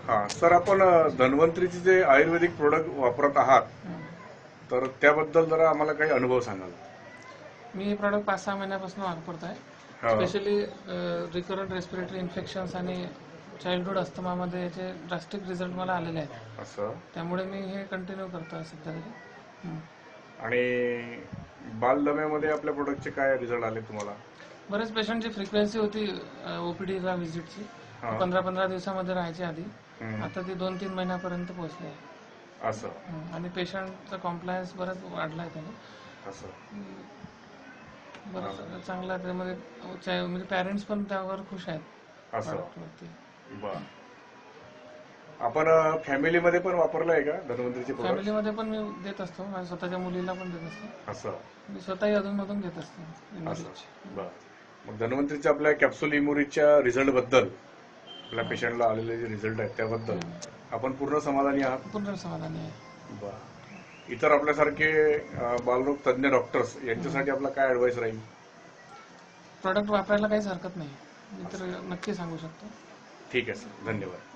हा सर, आपण धन्वंतरीचे जे आयुर्वेदिक प्रोडक्ट वापरत आहात, तर त्याबद्दल जरा आम्हाला काही अनुभव सांगाल? मी हे प्रॉडक्ट 5-6 महिन्यापासून वापरत आहे. स्पेशली रिकरंट रेस्पिरेटरी इन्फेक्शन्स आणि चाइल्डहुड अस्थमामध्ये याचे ड्रास्टिक रिझल्ट मला आलेले आहेत. असं. त्यामुळे मी हे कंटिन्यू करतो आहे सध्या तरी. आणि बालदम्यामध्ये आपल्या प्रोडक्टचे काय रिझल्ट आले तुम्हाला? बरेच पेशंटची फ्रिक्वेन्सी होती ओपीडीला व्हिजिटची 15-15 दिवसामध्ये राहायची आधी. आता ती 2-3 महिन्यापर्यंत पोहोचली आहे. असं. आणि पेशंटचा कॉम्प्लायन्स बराच वाढला आहे त्याने. असं. बरंच चांगलं आहे त्यामध्ये. म्हणजे पॅरेंट्स पण त्यावर खुश आहेत. असं. प्रॉडक्टवरती. बर. आपण फॅमिलीमध्ये पण वापरलं आहे का धन्वंतरीचे प्रोडक्ट? फॅमिलीमध्ये पण मी देत असतो. माझ्या स्वतःच्या मुलीला पण देत असतो. असं. मी स्वतःही अधूनमधून घेत असतो. बर. मग धन्वंतरीच्या आपल्या कॅप्सूल इम्युनिटच्या रिझल्ट बद्दल, आपल्या पेशंटला आलेले जे रिझल्ट आहेत त्याबद्दल आपण पूर्ण समाधानी आहात? पूर्ण समाधानी आहे. बर. इतर आपल्यासारखे बालरोग तज्ञ डॉक्टर्स यांच्यासाठी आपला काय ऍडवाइस राहील? प्रॉडक्ट वापरायला काहीच हरकत नाही. मी तर नक्की सांगू शकतो. ठीक आहे सर, धन्यवाद.